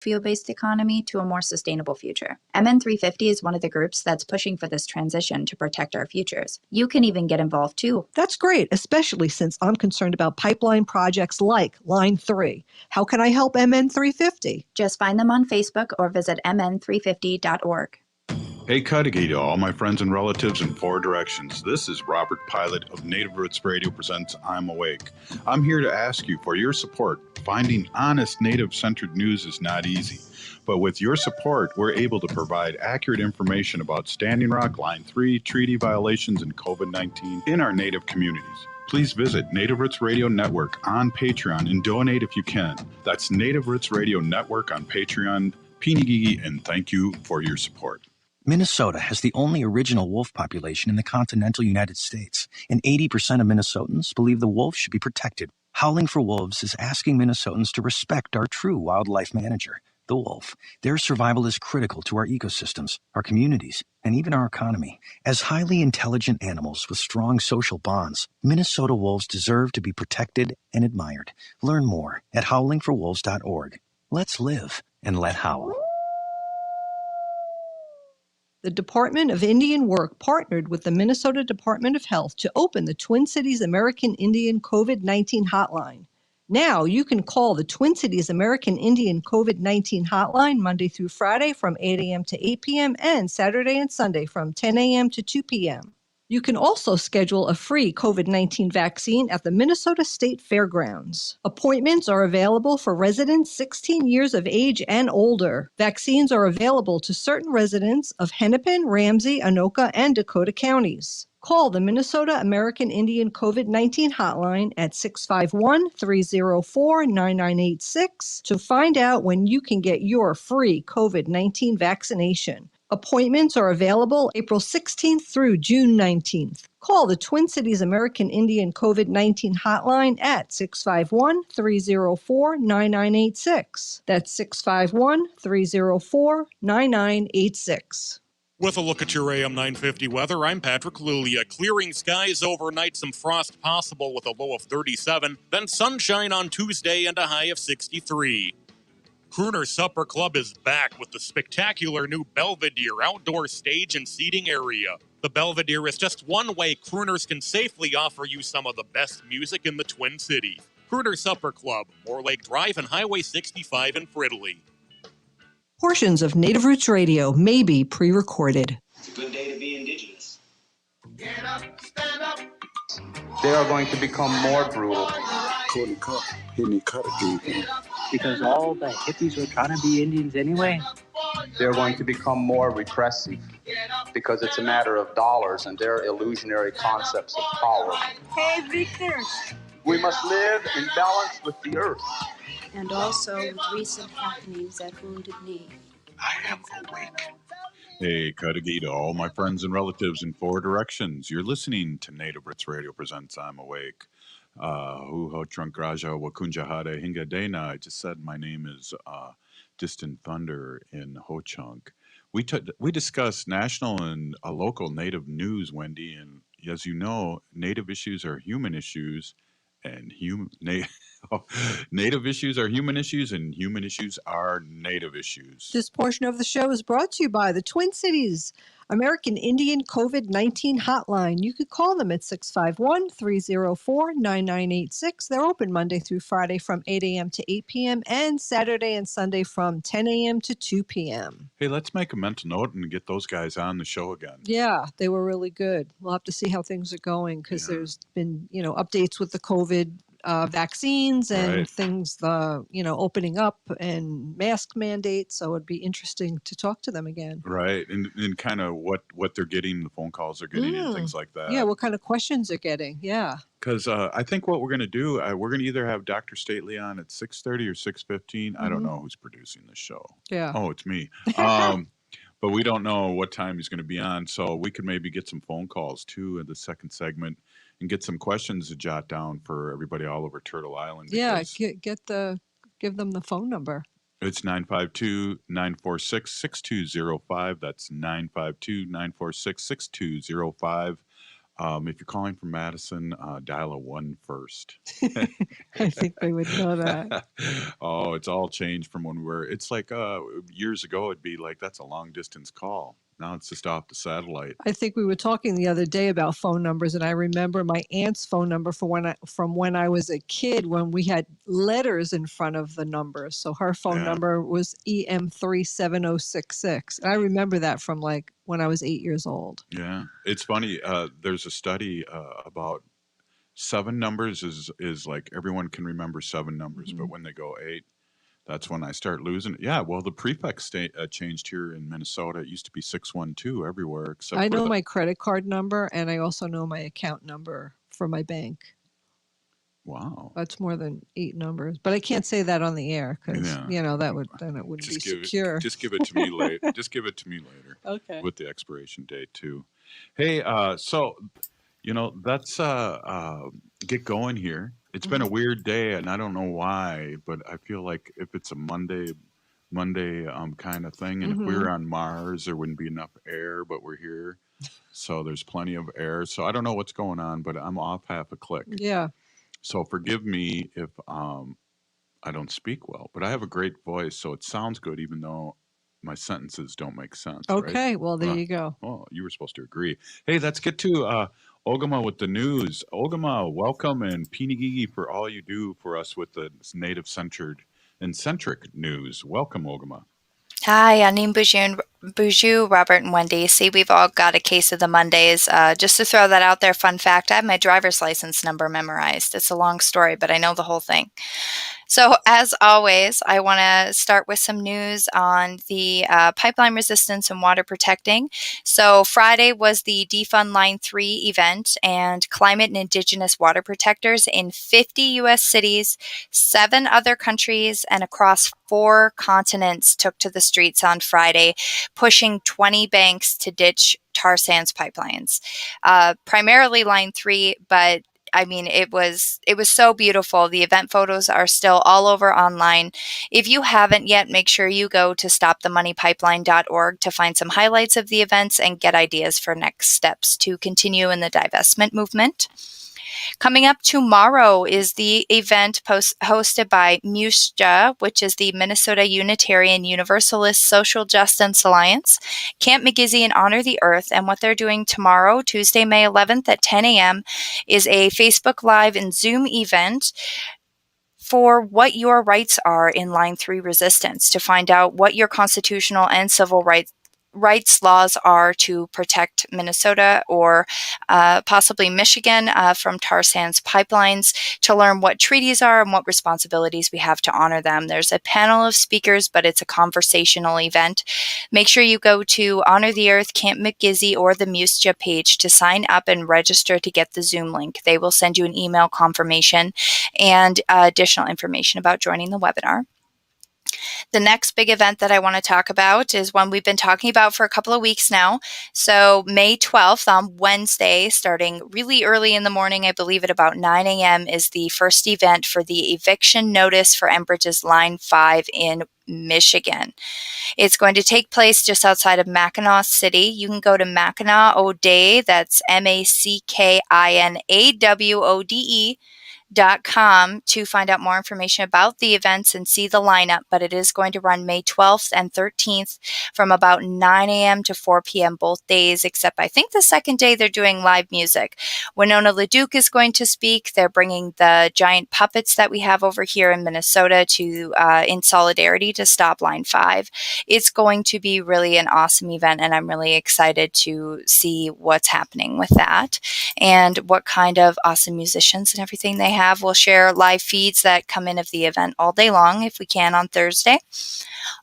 fuel-based economy to a more sustainable future. MN350 is one of the groups that's pushing for this transition to protect our futures. You can even get involved too. That's great, especially since I'm concerned about pipeline projects like Line 3. How can I help MN350? Just find them on Facebook or visit mn350.org. Hey, Cudahy to all my friends and relatives in four directions. This is Robert Pilot of Native Roots Radio presents I'm Awake. I'm here to ask you for your support. Finding honest Native-centered news is not easy. But with your support, we're able to provide accurate information about Standing Rock, Line 3, treaty violations, and COVID-19 in our Native communities. Please visit Native Roots Radio Network on Patreon and donate if you can. That's Native Roots Radio Network on Patreon. Pinigigi, and thank you for your support. Minnesota has the only original wolf population in the continental United States, and 80% of Minnesotans believe the wolf should be protected. Howling for Wolves is asking Minnesotans to respect our true wildlife manager, the wolf. Their survival is critical to our ecosystems, our communities, and even our economy. As highly intelligent animals with strong social bonds, Minnesota wolves deserve to be protected and admired. Learn more at howlingforwolves.org. Let's live and let howl. The Department of Indian Work partnered with the Minnesota Department of Health to open the Twin Cities American Indian COVID-19 hotline. Now you can call the Twin Cities American Indian COVID-19 hotline Monday through Friday from 8 a.m. to 8 p.m. and Saturday and Sunday from 10 a.m. to 2 p.m. You can also schedule a free COVID-19 vaccine at the Minnesota State Fairgrounds. Appointments are available for residents 16 years of age and older. Vaccines are available to certain residents of Hennepin, Ramsey, Anoka, and Dakota counties. Call the Minnesota American Indian COVID-19 hotline at 651-304-9986 to find out when you can get your free COVID-19 vaccination. Appointments are available April 16th through June 19th. Call the Twin Cities American Indian COVID-19 hotline at 651-304-9986. That's 651-304-9986. With a look at your AM 950 weather, I'm Patrick Lulia. Clearing skies overnight, some frost possible with a low of 37, then sunshine on Tuesday and a high of 63. Crooner Supper Club is back with the spectacular new Belvedere outdoor stage and seating area. The Belvedere is just one way crooners can safely offer you some of the best music in the Twin Cities. Crooner Supper Club, Moore Lake Drive and Highway 65 in Fridley. Portions of Native Roots Radio may be pre-recorded. It's a good day to be indigenous. Get up, stand up. They are going to become more brutal. Because all the hippies were trying to be Indians anyway. They're going to become more repressive because it's a matter of dollars and their illusionary concepts of power. Hey, Victor. We must live in balance with the earth. And also with recent happenings at Wounded Knee. I am awake. Hey, Cudahy to all my friends and relatives in four directions. You're listening to Native Roots Radio presents I'm Awake. Huho Trunkraja Wakunjahada Hingadena. I just said my name is Distant Thunder in Ho-Chunk. We discuss national and local Native news, Wendy, and as you know, Native issues are human issues, and Native issues are human issues, and human issues are Native issues. This portion of the show is brought to you by the Twin Cities American Indian COVID-19 hotline. You could call them at 651-304-9986. They're open Monday through Friday from 8 a.m. to 8 p.m. and Saturday and Sunday from 10 a.m. to 2 p.m. Hey, let's make a mental note and get those guys on the show again. Yeah, they were really good. We'll have to see how things are going because there's been, updates with the COVID vaccines and things, opening up and mask mandates. So it'd be interesting to talk to them again. Right. And kind of what they're getting, the phone calls they're getting and things like that. Yeah. What kind of questions they're getting. Yeah. Because I think what we're going to do, we're going to either have Dr. Stately on at 6:30 or 6:15. I don't know who's producing this show. Yeah. Oh, it's me. But we don't know what time he's going to be on. So we could maybe get some phone calls too in the second segment and get some questions to jot down for everybody all over Turtle Island. Yeah, give them the phone number. It's 952-946-6205. That's 952-946-6205. If you're calling from Madison, dial a 1 first. I think they would know that. Oh, it's all changed from when we were. It's like years ago, it'd be like that's a long distance call. Now it's just off the satellite. I think we were talking the other day about phone numbers, and I remember my aunt's phone number from when I was a kid, when we had letters in front of the numbers. So her phone number was EM37066. I remember that from like when I was 8 years old. Yeah, it's funny. There's a study about 7 numbers is like everyone can remember 7 numbers, but when they go 8, that's when I start losing it. Yeah, well, the prefix changed here in Minnesota. It used to be 612 everywhere except I for know my credit card number, and I also know my account number for my bank. Wow. That's more than 8 numbers, but I can't say that on the air because that would then it wouldn't be secure. Just give it to me later. Just give it to me later. Okay. With the expiration date too. Hey, so let's get going here. It's been a weird day, and I don't know why, but I feel like if it's a Monday kind of thing, and if we were on Mars, there wouldn't be enough air, but we're here, so there's plenty of air. So I don't know what's going on, but I'm off half a click. Yeah. So forgive me if I don't speak well, but I have a great voice, so it sounds good, even though my sentences don't make sense. Okay, right? well, there you go. Oh, you were supposed to agree. Hey, let's get to Ogama with the news. Ogama, welcome, and Pinigigi for all you do for us with the native-centered and centric news. Welcome, Ogama. Hi, Anim Buju, Robert, and Wendy. See, we've all got a case of the Mondays. Just to throw that out there, fun fact, I have my driver's license number memorized. It's a long story, but I know the whole thing. So as always, I want to start with some news on the pipeline resistance and water protecting. So Friday was the Defund Line 3 event, and climate and indigenous water protectors in 50 U.S. cities, 7 other countries, and across 4 continents took to the streets on Friday, pushing 20 banks to ditch tar sands pipelines. Primarily Line 3, but I mean, it was so beautiful. The event photos are still all over online. If you haven't yet, make sure you go to stopthemoneypipeline.org to find some highlights of the events and get ideas for next steps to continue in the divestment movement. Coming up tomorrow is the event hosted by MUSJA, which is the Minnesota Unitarian Universalist Social Justice Alliance, Camp McGizzy, and Honor the Earth. And what they're doing tomorrow, Tuesday, May 11th at 10 a.m., is a Facebook Live and Zoom event for what your rights are in Line 3 resistance, to find out what your constitutional and civil rights laws are to protect Minnesota or possibly Michigan from tar sands pipelines, to learn what treaties are and what responsibilities we have to honor them. There's a panel of speakers, but it's a conversational event. Make sure you go to Honor the Earth, Camp McGizzy, or the MUSJA page to sign up and register to get the Zoom link. They will send you an email confirmation and additional information about joining the webinar. The next big event that I want to talk about is one we've been talking about for a couple of weeks now. So May 12th on Wednesday, starting really early in the morning, I believe at about 9 a.m., is the first event for the eviction notice for Enbridge's Line 5 in Michigan. It's going to take place just outside of Mackinac City. You can go to Mackinac O'Day, that's MACKINAWODE.com to find out more information about the events and see the lineup, but it is going to run May 12th and 13th from about 9 a.m. to 4 p.m. both days, except I think the second day they're doing live music. Winona LaDuke is going to speak. They're bringing the giant puppets that we have over here in Minnesota to in solidarity to stop Line 5. It's going to be really an awesome event, and I'm really excited to see what's happening with that and what kind of awesome musicians and everything they have. We'll share live feeds that come in of the event all day long if we can on Thursday.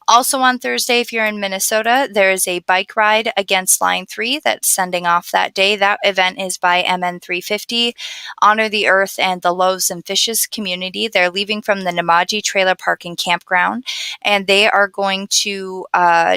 Also on Thursday, if you're in Minnesota, there is a bike ride against Line 3 that's sending off that day. That event is by MN350, Honor the Earth, and the Loaves and Fishes community. They're leaving from the Namaji Trailer Park and Campground, and they are going to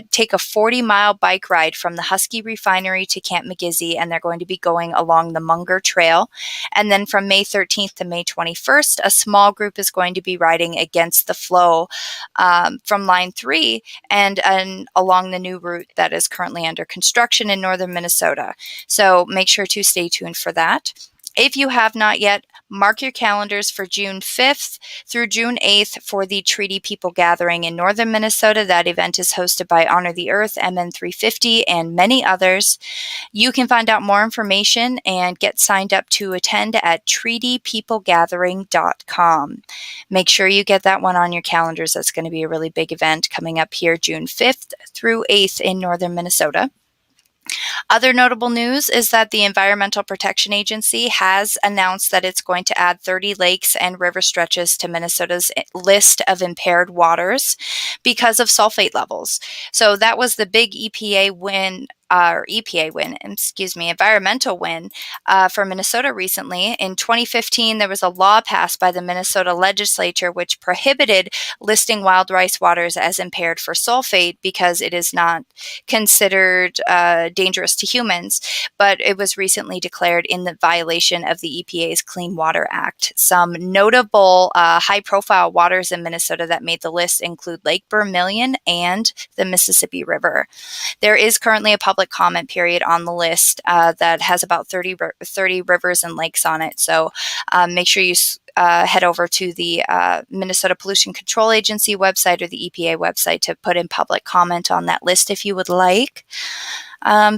take a 40-mile bike ride from the Husky Refinery to Camp McGizzy, and they're going to be going along the Munger Trail. And then from May 13th to May 21st, a small group is going to be riding against the flow from Line 3 63 and along the new route that is currently under construction in northern Minnesota. So make sure to stay tuned for that. If you have not yet, mark your calendars for June 5th through June 8th for the Treaty People Gathering in northern Minnesota. That event is hosted by Honor the Earth, MN350, and many others. You can find out more information and get signed up to attend at treatypeoplegathering.com. Make sure you get that one on your calendars. That's going to be a really big event coming up here June 5th through 8th in northern Minnesota. Other notable news is that the Environmental Protection Agency has announced that it's going to add 30 lakes and river stretches to Minnesota's list of impaired waters because of sulfate levels. So that was the big environmental win for Minnesota recently. In 2015, there was a law passed by the Minnesota legislature which prohibited listing wild rice waters as impaired for sulfate because it is not considered dangerous to humans, but it was recently declared in the violation of the EPA's Clean Water Act. Some notable high-profile waters in Minnesota that made the list include Lake Vermilion and the Mississippi River. There is currently a public comment period on the list that has about 30 rivers and lakes on it. So make sure you head over to the Minnesota Pollution Control Agency website or the EPA website to put in public comment on that list if you would like.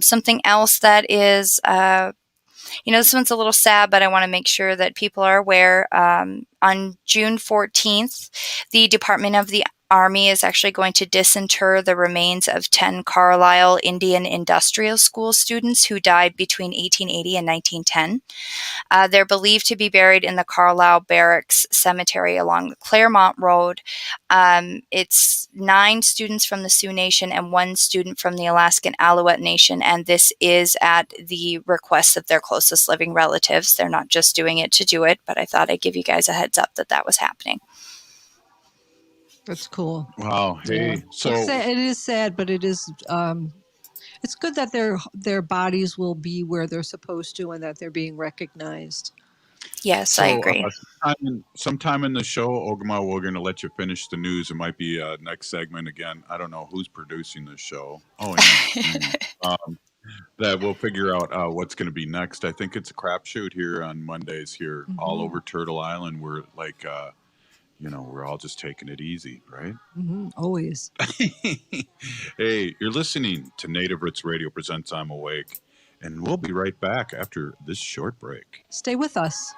Something else that is, this one's a little sad, but I want to make sure that people are aware. On June 14th, the Department of the Army is actually going to disinter the remains of 10 Carlisle Indian Industrial School students who died between 1880 and 1910. They're believed to be buried in the Carlisle Barracks Cemetery along the Claremont Road. It's 9 students from the Sioux Nation and 1 student from the Alaskan Aleut Nation, and this is at the request of their closest living relatives. They're not just doing it to do it, but I thought I'd give you guys a heads up that that was happening. That's cool. Wow. Hey, Yeah. so It is sad, but it is. It's good that their bodies will be where they're supposed to, and that they're being recognized. Yes, I agree. Sometime in the show, Ogama, we're going to let you finish the news. It might be next segment again. I don't know who's producing this show. Oh, yeah. That we'll figure out what's going to be next. I think it's a crapshoot here on Mondays here, all over Turtle Island. We're like. We're all just taking it easy, right? Always. Hey, you're listening to Native Roots Radio presents I'm Awake, and we'll be right back after this short break. Stay with us.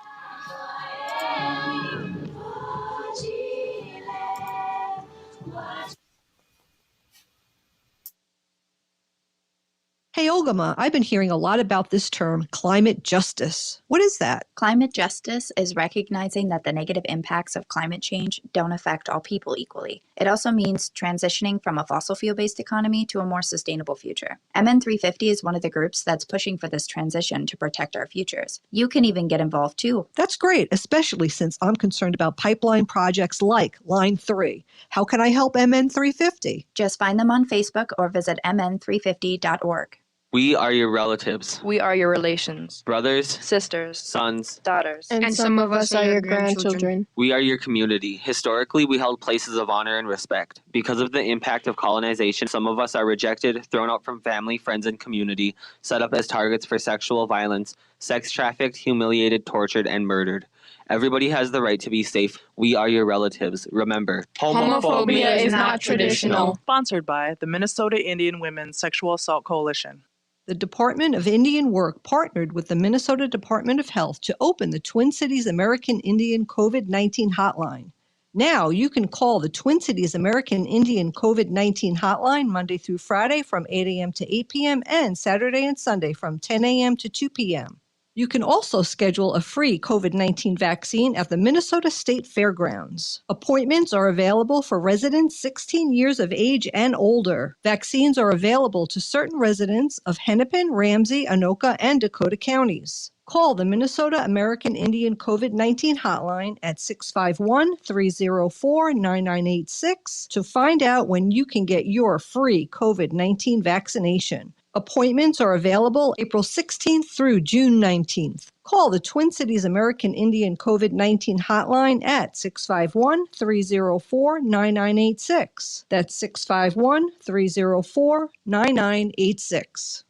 Hey, Ogama, I've been hearing a lot about this term, climate justice. What is that? Climate justice is recognizing that the negative impacts of climate change don't affect all people equally. It also means transitioning from a fossil fuel-based economy to a more sustainable future. MN350 is one of the groups that's pushing for this transition to protect our futures. You can even get involved too. That's great, especially since I'm concerned about pipeline projects like Line 3. How can I help MN350? Just find them on Facebook or visit mn350.org. We are your relatives. We are your relations. Brothers, sisters, sons, daughters. And some of us are your grandchildren. We are your community. Historically, we held places of honor and respect. Because of the impact of colonization, some of us are rejected, thrown out from family, friends, and community, set up as targets for sexual violence, sex trafficked, humiliated, tortured, and murdered. Everybody has the right to be safe. We are your relatives. Remember, homophobia is not traditional. Sponsored by the Minnesota Indian Women's Sexual Assault Coalition. The Department of Indian Work partnered with the Minnesota Department of Health to open the Twin Cities American Indian COVID-19 hotline. Now you can call the Twin Cities American Indian COVID-19 hotline Monday through Friday from 8 a.m. to 8 p.m. and Saturday and Sunday from 10 a.m. to 2 p.m. You can also schedule a free COVID-19 vaccine at the Minnesota State Fairgrounds. Appointments are available for residents 16 years of age and older. Vaccines are available to certain residents of Hennepin, Ramsey, Anoka, and Dakota counties. Call the Minnesota American Indian COVID-19 hotline at 651-304-9986 to find out when you can get your free COVID-19 vaccination. Appointments are available April 16th through June 19th. Call the Twin Cities American Indian COVID-19 hotline at 651-304-9986. That's 651-304-9986.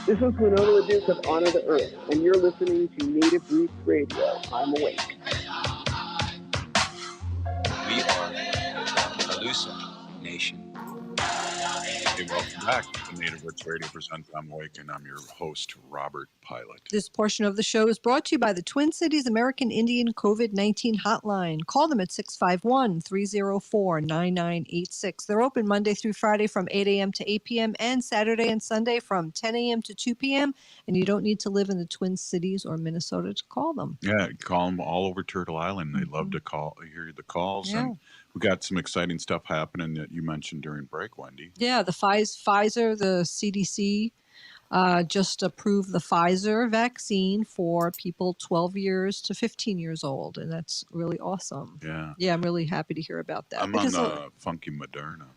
This is Winona LaDuke of Honor the Earth, and you're listening to Native Roots Radio. I'm Awake. We are the Calusa Nation. Hey, welcome back to Native Roots Radio Presents I'm Awake, and I'm your host, Robert Pilot. This portion of the show is brought to you by the Twin Cities American Indian COVID-19 hotline. Call them at 651-304-9986. They're open Monday through Friday from 8 a.m. to 8 p.m. and Saturday and Sunday from 10 a.m. to 2 p.m. And you don't need to live in the Twin Cities or Minnesota to call them. Yeah, call them all over Turtle Island. They love to hear the calls. Yeah. And we got some exciting stuff happening that you mentioned during break, Wendy. Yeah, the Pfizer, the CDC just approved the Pfizer vaccine for people 12 years to 15 years old, and that's really awesome. Yeah, I'm really happy to hear about that. I'm on the funky Moderna.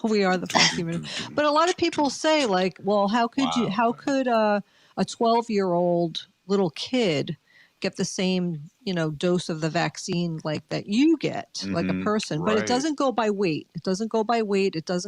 We are the funky Moderna. But a lot of people say, like, well, how could a 12-year-old little kid get the same, dose of the vaccine like that you get, like a person? Right. But it doesn't go by weight. It doesn't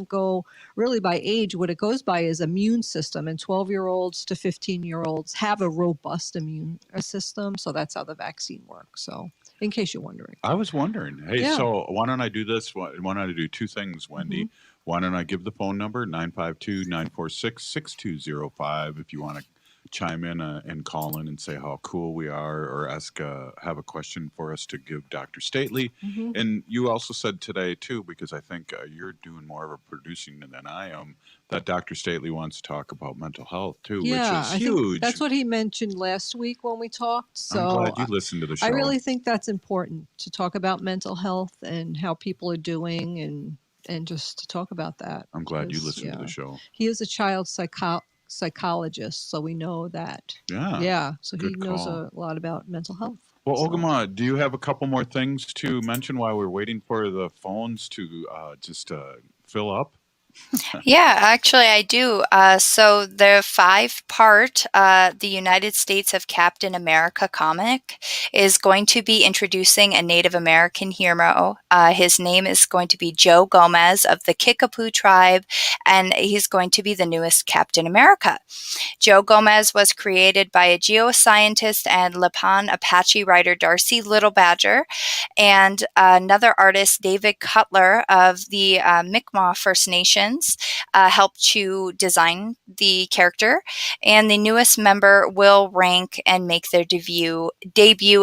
go really by age. What it goes by is immune system. And 12-year-olds to 15-year-olds have a robust immune system. So that's how the vaccine works. So in case you're wondering. I was wondering. Hey, so why don't I do this? Why don't I do two things, Wendy? Why don't I give the phone number, 952-946-6205, if you want to chime in and call in and say how cool we are, or have a question for us to give Dr. Stately. And you also said today too, because I think you're doing more of a producing than I am, that Dr. Stately wants to talk about mental health too, which is huge. That's what he mentioned last week when we talked. So I'm glad you listened to the show. I really think that's important to talk about mental health and how people are doing, and just to talk about that. I'm glad you listened to the show. He is a child psychologist, so we know that. So he knows a lot about mental health. Well, Ogama, do you have a couple more things to mention while we're waiting for the phones to fill up? Yeah, actually I do. So the 5-part The United States of Captain America comic is going to be introducing a Native American hero. His name is going to be Joe Gomez of the Kickapoo tribe, and he's going to be the newest Captain America. Joe Gomez was created by a geoscientist and Lipan Apache writer Darcy Little Badger, and another artist, David Cutler of the Mi'kmaq First Nation, helped to design the character, and the newest member will rank and make their debut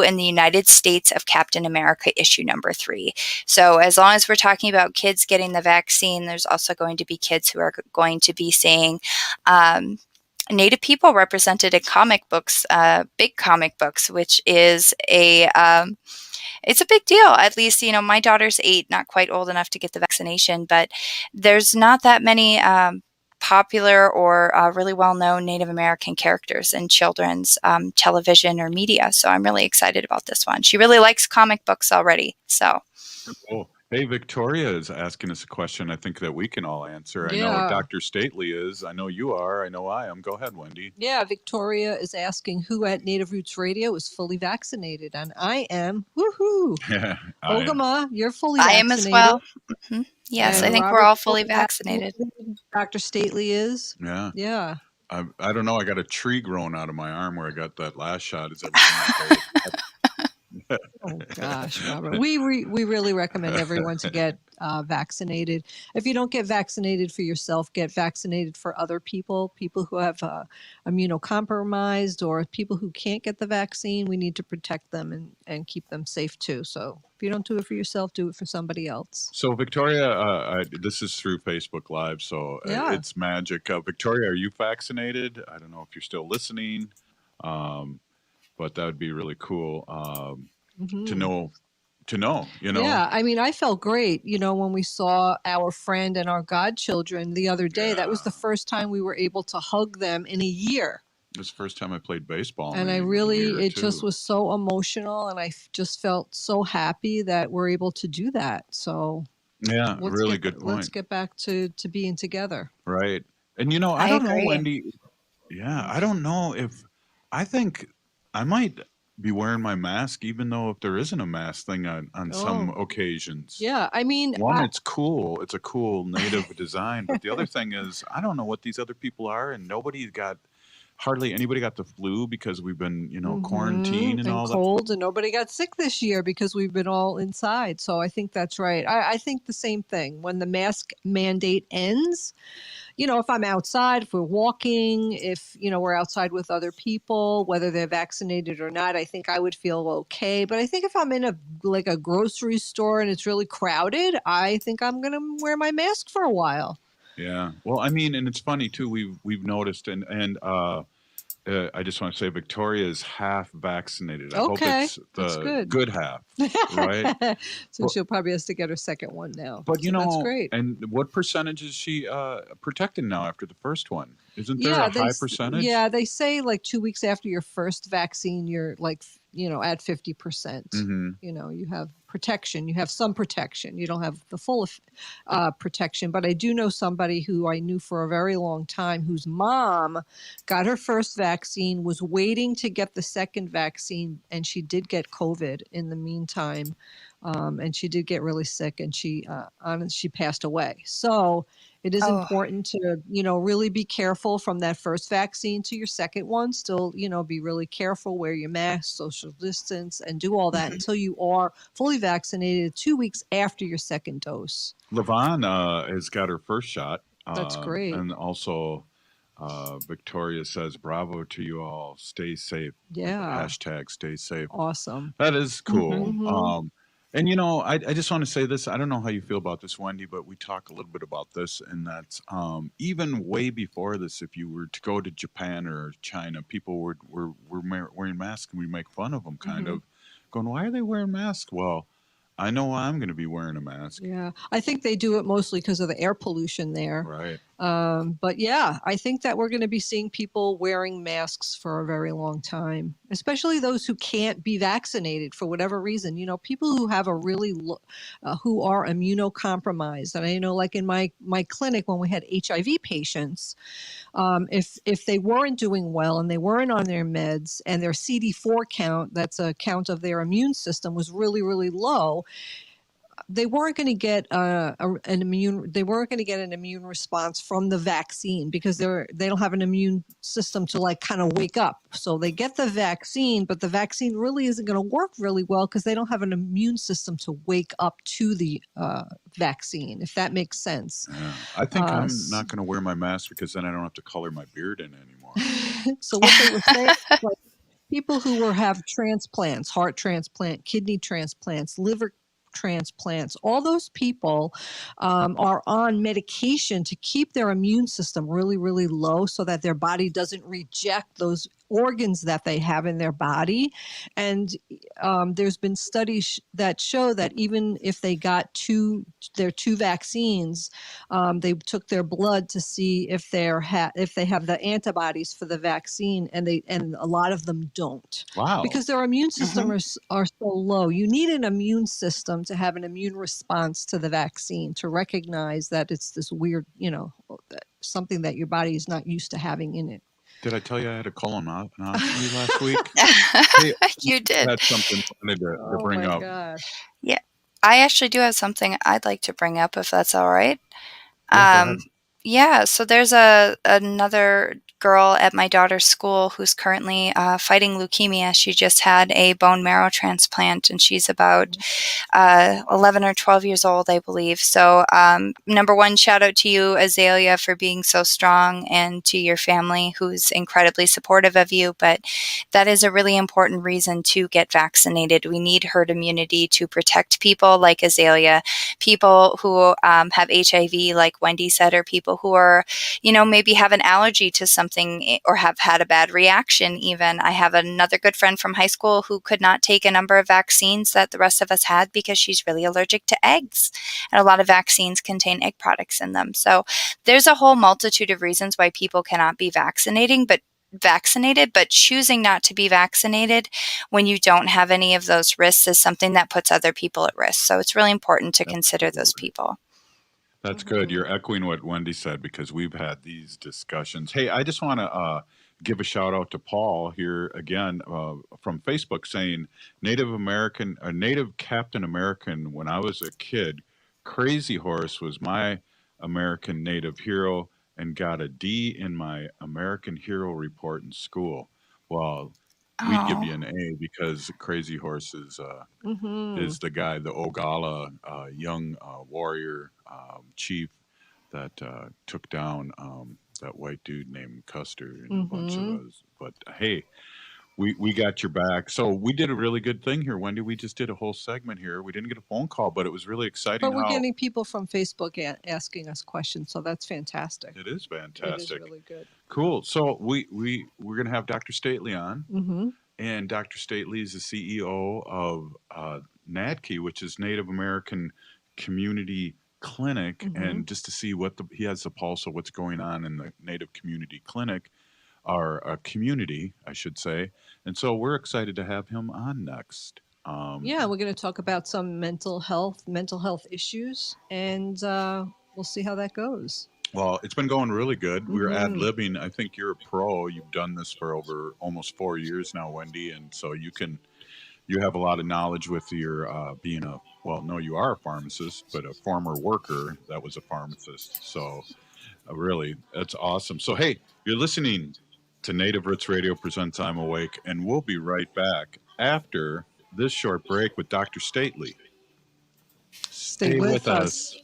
in the United States of Captain America issue number 3. So as long as we're talking about kids getting the vaccine, there's also going to be kids who are going to be seeing Native people represented in comic books, big comic books, which is it's a big deal. At least, my daughter's 8, not quite old enough to get the vaccination, but there's not that many popular or really well-known Native American characters in children's television or media. So I'm really excited about this one. She really likes comic books already. So. Oh. Hey, Victoria is asking us a question I think that we can all answer. I know Dr. Stately is. I know you are. I know I am. Go ahead, Wendy. Yeah, Victoria is asking who at Native Roots Radio is fully vaccinated, and I am. Woohoo! Ogama, you're fully vaccinated. I am as well. Yes, and I think we're all fully vaccinated. Dr. Stately is. Yeah. I don't know. I got a tree growing out of my arm where I got that last shot. Is everything okay? Oh gosh, Robert. We really recommend everyone to get vaccinated. If you don't get vaccinated for yourself, get vaccinated for other people who have immunocompromised, or people who can't get the vaccine. We need to protect them and keep them safe too. So if you don't do it for yourself, do it for somebody else. So Victoria, this is through Facebook Live, so it's magic. Victoria, are you vaccinated? I don't know if you're still listening. But that would be really cool to know. Yeah, I mean, I felt great, when we saw our friend and our godchildren the other day. That was the first time we were able to hug them in a year. It was the first time I played baseball. And it just was so emotional, and I just felt so happy that we're able to do that. So Yeah, really good Let's point. get back to being together. Right. And I I don't know, agree. Wendy. Yeah, I don't know if I think I might be wearing my mask, even though if there isn't a mask thing on some Oh, occasions. yeah. I mean, One, it's cool. It's a cool native design. But the other thing is, I don't know what these other people are, and hardly anybody got the flu because we've been, quarantined and and all that. cold, and nobody got sick this year because we've been all inside. So I think that's right. I think the same thing. When the mask mandate ends, if I'm outside, if we're walking, if, we're outside with other people, whether they're vaccinated or not, I think I would feel okay. But I think if I'm in a grocery store and it's really crowded, I think I'm going to wear my mask for a while. Yeah. Well, I mean, and it's funny too. We've noticed, and I just want to say Victoria is half vaccinated. I hope Okay, it's that's the good. good half, right? So But, she'll probably has to get her second one now. but So that's great. and what percentage is she protected now after the first one? Isn't there Yeah, a high percentage? yeah, they say like 2 weeks after your first vaccine, you're like, at 50%. Mm-hmm. You have protection. You have some protection. You don't have the full protection. But I do know somebody who I knew for a very long time whose mom got her first vaccine, was waiting to get the second vaccine, and she did get COVID in the meantime. And she did get really sick, and she passed away. So it is Oh, important to, really be careful from that first vaccine to your second one. Still, be really careful, wear your mask, social distance, and do all that until you are fully vaccinated 2 weeks after your second dose. Levon has got her first shot. That's great. And also, Victoria says, "Bravo to you all. Stay safe." Yeah. Hashtag stay safe. Awesome. That is cool. Mhm. And I just want to say this. I don't know how you feel about this, Wendy, but we talk a little bit about this, and that's even way before this. If you were to go to Japan or China, people were wearing masks, and we make fun of them, kind of going, "Why are they wearing masks?" Well, I know I'm going to be wearing a mask. Yeah, I think they do it mostly because of the air pollution there. Right. But yeah, I think that we're going to be seeing people wearing masks for a very long time, especially those who can't be vaccinated for whatever reason. People who have who are immunocompromised. And I know, like in my clinic, when we had HIV patients, if they weren't doing well and they weren't on their meds and their CD4 count, that's a count of their immune system, was really, really low, they weren't going to get an immune response from the vaccine because they don't have an immune system to like kind of wake up. So they get the vaccine, but the vaccine really isn't going to work really well because they don't have an immune system to wake up to the vaccine, if that makes sense. Yeah. I think I'm not going to wear my mask because then I don't have to color my beard in anymore. So what they were saying, like people who have transplants, heart transplant, kidney transplants, liver transplants, all those people are on medication to keep their immune system really, really low so that their body doesn't reject those organs that they have in their body. And there's been studies that show that even if they got their two vaccines, they took their blood to see if they have the antibodies for the vaccine, and a lot of them don't. Wow. Because their immune system are so low. You need an immune system to have an immune response to the vaccine, to recognize that it's this weird, something that your body is not used to having in it. Did I tell you I had a colonoscopy last week? Hey, you did. That's something I wanted to bring up. Gosh. Yeah. I actually do have something I'd like to bring up, if that's all right. Yeah, go ahead. Yeah, so there's another girl at my daughter's school who's currently fighting leukemia. She just had a bone marrow transplant, and she's about 11 or 12 years old, I believe. So number one, shout out to you, Azalea, for being so strong, and to your family, who's incredibly supportive of you. But that is a really important reason to get vaccinated. We need herd immunity to protect people like Azalea, people who have HIV, like Wendy said, or people who are, maybe have an allergy to something or have had a bad reaction even. I have another good friend from high school who could not take a number of vaccines that the rest of us had because she's really allergic to eggs. And a lot of vaccines contain egg products in them. So there's a whole multitude of reasons why people cannot be vaccinating, but vaccinated, but choosing not to be vaccinated when you don't have any of those risks is something that puts other people at risk. So it's really important to consider those people. That's good. You're echoing what Wendy said because we've had these discussions. Hey, I just want to give a shout out to Paul here again from Facebook saying Native Captain American when I was a kid. Crazy Horse was my American Native hero and got a D in my American Hero report in school. Well, we'd give you an A because Crazy Horse is the guy, the Ogala young warrior chief that took down that white dude named Custer and a bunch of us. But hey, we got your back. So we did a really good thing here, Wendy. We just did a whole segment here. We didn't get a phone call, but it was really exciting. But we're getting people from Facebook asking us questions, so that's fantastic. It is fantastic. It is really good. Cool. So we're going to have Dr. Stately on. And Dr. Stately is the CEO of NACC, which is Native American Community Clinic, and just to see he has the pulse of what's going on in the Native Community Clinic, our community, I should say. And so we're excited to have him on next. Yeah, we're going to talk about some mental health issues, and we'll see how that goes. Well, it's been going really good. We're ad-libbing. I think you're a pro. You've done this for over almost 4 years now, Wendy, and so you have a lot of knowledge with your being you are a pharmacist, but a former worker that was a pharmacist. So really, that's awesome. So, hey, you're listening to Native Roots Radio presents I'm Awake, and we'll be right back after this short break with Dr. Stately. Stay with us.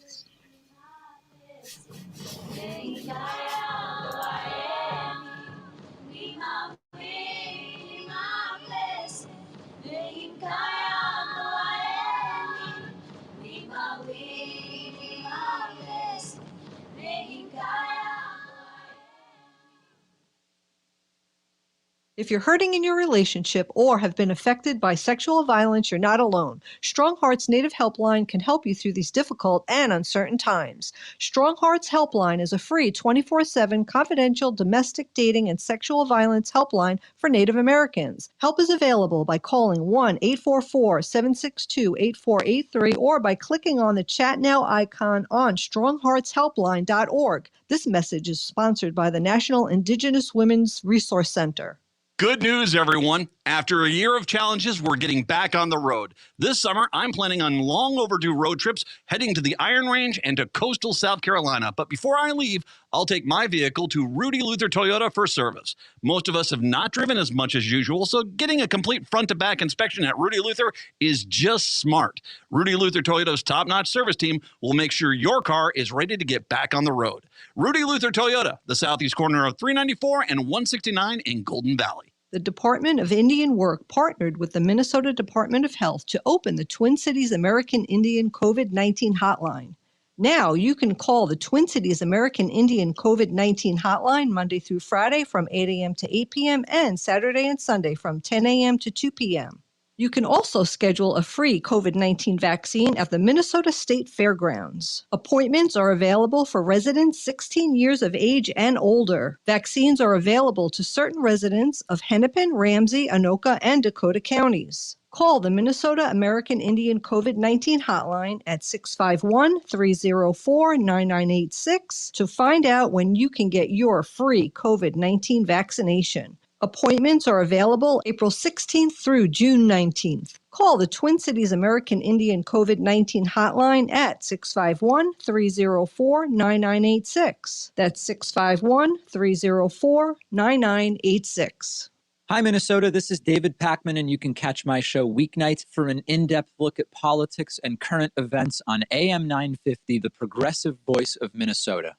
If you're hurting in your relationship or have been affected by sexual violence, you're not alone. Strong Hearts Native Helpline can help you through these difficult and uncertain times. Strong Hearts Helpline is a free 24/7 confidential domestic dating and sexual violence helpline for Native Americans. Help is available by calling 1-844-762-8483 or by clicking on the Chat Now icon on strongheartshelpline.org. This message is sponsored by the National Indigenous Women's Resource Center. Good news, everyone. After a year of challenges, we're getting back on the road. This summer, I'm planning on long overdue road trips, heading to the Iron Range and to coastal South Carolina. But before I leave, I'll take my vehicle to Rudy Luther Toyota for service. Most of us have not driven as much as usual, so getting a complete front-to-back inspection at Rudy Luther is just smart. Rudy Luther Toyota's top-notch service team will make sure your car is ready to get back on the road. Rudy Luther Toyota, the southeast corner of 394 and 169 in Golden Valley. The Department of Indian Work partnered with the Minnesota Department of Health to open the Twin Cities American Indian COVID-19 hotline. Now you can call the Twin Cities American Indian COVID-19 hotline Monday through Friday from 8 a.m. to 8 p.m. and Saturday and Sunday from 10 a.m. to 2 p.m. You can also schedule a free COVID-19 vaccine at the Minnesota State Fairgrounds. Appointments are available for residents 16 years of age and older. Vaccines are available to certain residents of Hennepin, Ramsey, Anoka, and Dakota counties. Call the Minnesota American Indian COVID-19 hotline at 651-304-9986 to find out when you can get your free COVID-19 vaccination. Appointments are available April 16th through June 19th. Call the Twin Cities American Indian COVID-19 hotline at 651-304-9986. That's 651-304-9986. Hi, Minnesota. This is David Packman, and you can catch my show weeknights for an in-depth look at politics and current events on AM 950, the progressive voice of Minnesota.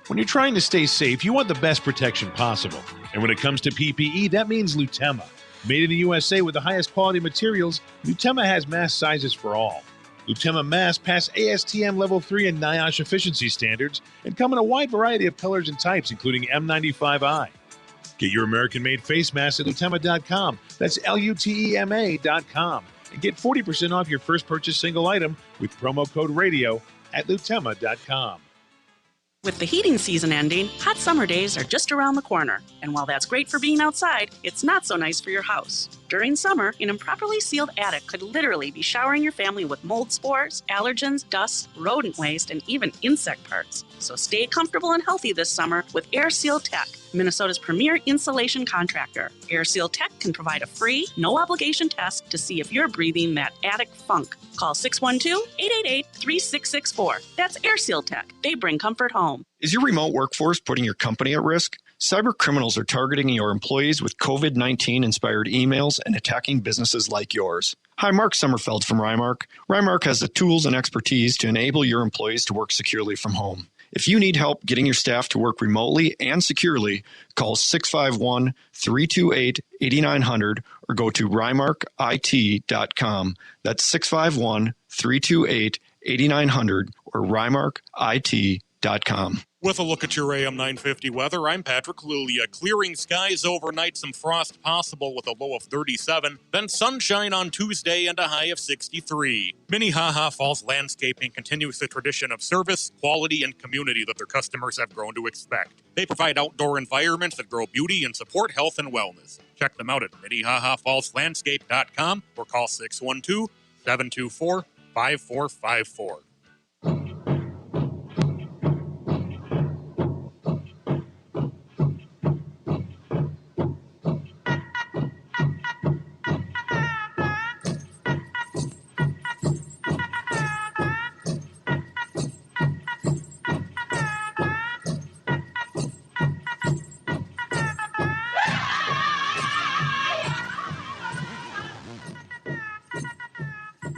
When you're trying to stay safe, you want the best protection possible. And when it comes to PPE, that means Lutema. Made in the USA with the highest quality materials, Lutema has mask sizes for all. Lutema masks pass ASTM Level 3 and NIOSH efficiency standards and come in a wide variety of colors and types, including M95i. Get your American-made face mask at Lutema.com. That's Lutema.com. And get 40% off your first purchase single item with promo code RADIO at Lutema.com. With the heating season ending, hot summer days are just around the corner. And while that's great for being outside, it's not so nice for your house. During summer, an improperly sealed attic could literally be showering your family with mold spores, allergens, dust, rodent waste, and even insect parts. So stay comfortable and healthy this summer with Air Seal Tech, Minnesota's premier insulation contractor. Air Seal Tech can provide a free, no-obligation test to see if you're breathing that attic funk. Call 612-888-3664. That's Air Seal Tech. They bring comfort home. Is your remote workforce putting your company at risk? Cyber criminals are targeting your employees with COVID-19 inspired emails and attacking businesses like yours. Hi, Mark Sommerfeld from Rymark. Rymark has the tools and expertise to enable your employees to work securely from home. If you need help getting your staff to work remotely and securely, call 651-328-8900 or go to rymarkit.com. That's 651-328-8900 or rymarkit.com. With a look at your AM 950 weather, I'm Patrick Lulia. Clearing skies overnight, some frost possible with a low of 37, then sunshine on Tuesday and a high of 63. Minnehaha Falls Landscaping continues the tradition of service, quality, and community that their customers have grown to expect. They provide outdoor environments that grow beauty and support health and wellness. Check them out at MinnehahaFallsLandscape.com or call 612-724-5454.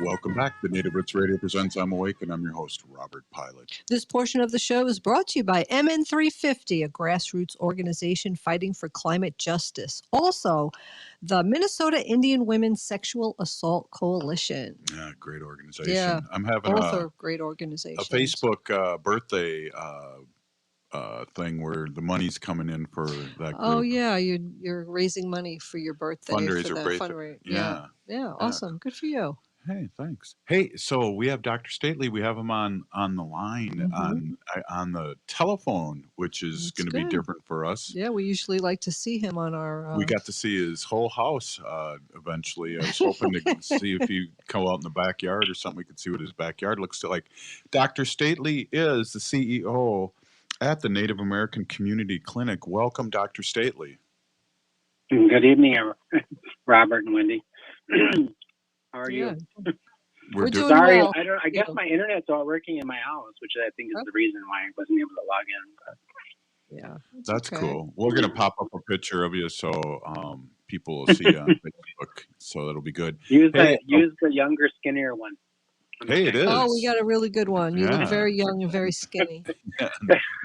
Welcome back. The Native Roots Radio presents I'm Awake, and I'm your host, Robert Pilot. This portion of the show is brought to you by MN350, a grassroots organization fighting for climate justice. Also, the Minnesota Indian Women's Sexual Assault Coalition. Yeah, great organization. Yeah, I'm having both are great organizations. a Facebook birthday thing where the money's coming in for that group. Oh yeah, you're raising money for your birthday. Fundraiser. Yeah, awesome. Good for you. Hey, thanks. Hey, so we have Dr. Stately. We have him on the line on the telephone, which is going to be different for us. Yeah, we usually like to see him on our. We got to see his whole house eventually. I was hoping to see if he come out in the backyard or something. We could see what his backyard looks like. Dr. Stately is the CEO at the Native American Community Clinic. Welcome, Dr. Stately. Good evening, Robert and Wendy. How are you? We're doing sorry. well. I guess my internet's not working in my house, which I think is the reason why I wasn't able to log in. But. Yeah, that's cool. We're going to pop up a picture of you so people will see you on Facebook. So that'll be good. Use the younger, skinnier one. Hey, it is. Oh, we got a really good one. You look very young and very skinny.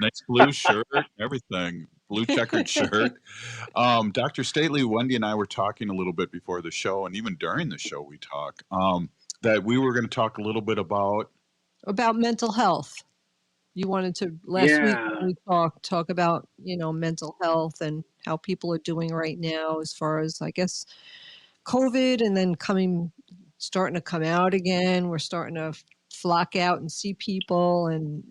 Nice blue shirt, everything. Blue checkered shirt. Dr. Stately, Wendy and I were talking a little bit before the show, and even during the show we talked, that we were going to talk a little bit about mental health. You wanted to last week when we talk about mental health and how people are doing right now as far as, I guess, COVID, and then starting to come out again. We're starting to flock out and see people and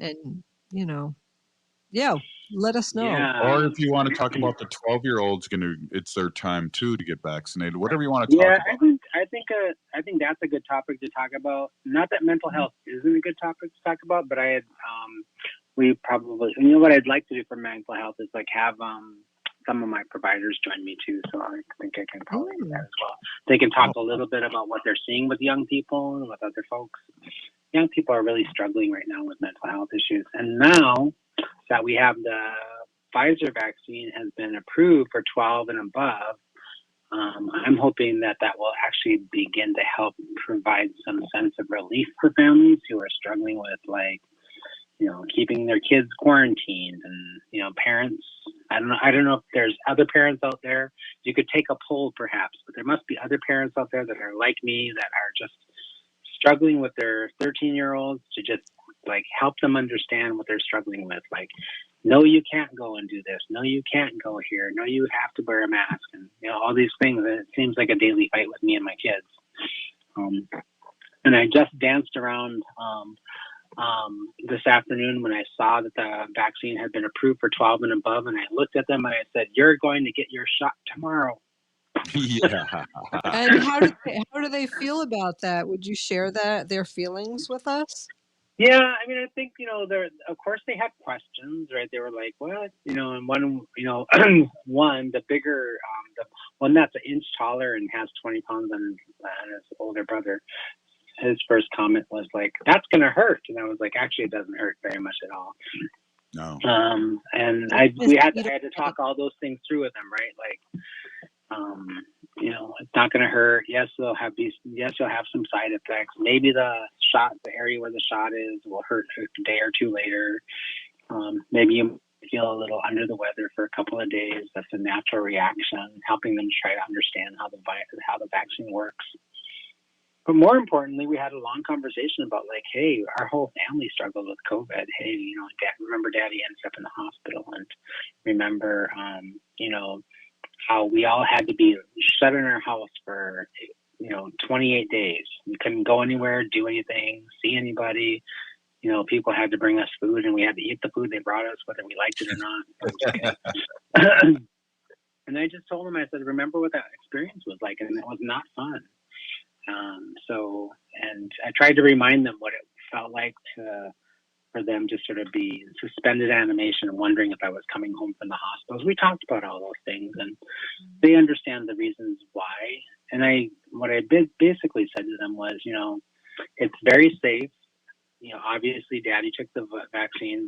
let us know. Yeah. Or if you want to talk about the 12-year-olds, it's their time too to get vaccinated. Whatever you want to talk about. I think that's a good topic to talk about. Not that mental health isn't a good topic to talk about, but I had we probably what I'd like to do for mental health is like have some of my providers join me too. So I think I can probably do that as well. They can talk a little bit about what they're seeing with young people and with other folks. Young people are really struggling right now with mental health issues, and now that we have the Pfizer vaccine has been approved for 12 and above, I'm hoping that will actually begin to help provide some sense of relief for families who are struggling with keeping their kids quarantined and, parents. I don't know if there's other parents out there. You could take a poll perhaps, but there must be other parents out there that are like me that are just struggling with their 13-year-olds to just help them understand what they're struggling with. No, you can't go and do this. No, you can't go here. No, you have to wear a mask. And, all these things. It seems like a daily fight with me and my kids. And I just danced around this afternoon when I saw that the vaccine had been approved for 12 and above, and I looked at them and I said, "You're going to get your shot tomorrow." Yeah. And how do they feel about that? Would you share their feelings with us? Yeah, I mean, I think, of course they had questions, right? They were like, what? And one, one, the bigger, the one that's an inch taller and has 20 pounds on his older brother, his first comment was like, "That's going to hurt." And I was like, actually, it doesn't hurt very much at all. No. And I had to talk all those things through with them, right? Like, it's not going to hurt. Yes, you'll have some side effects. Maybe the area where the shot is will hurt a day or two later. Maybe you feel a little under the weather for a couple of days. That's a natural reaction, helping them try to understand how the vaccine works. But more importantly, we had a long conversation about like, hey, our whole family struggled with COVID. Hey, remember Daddy ended up in the hospital, and remember, how we all had to be shut in our house for, 28 days. We couldn't go anywhere, do anything, see anybody. People had to bring us food, and we had to eat the food they brought us, whether we liked it or not. And I just told them, I said, remember what that experience was like, and it was not fun. And I tried to remind them what it felt like for them to sort of be in suspended animation, wondering if I was coming home from the hospitals. We talked about all those things, and they understand the reasons why. And what I basically said to them was, it's very safe. Obviously, Daddy took the vaccine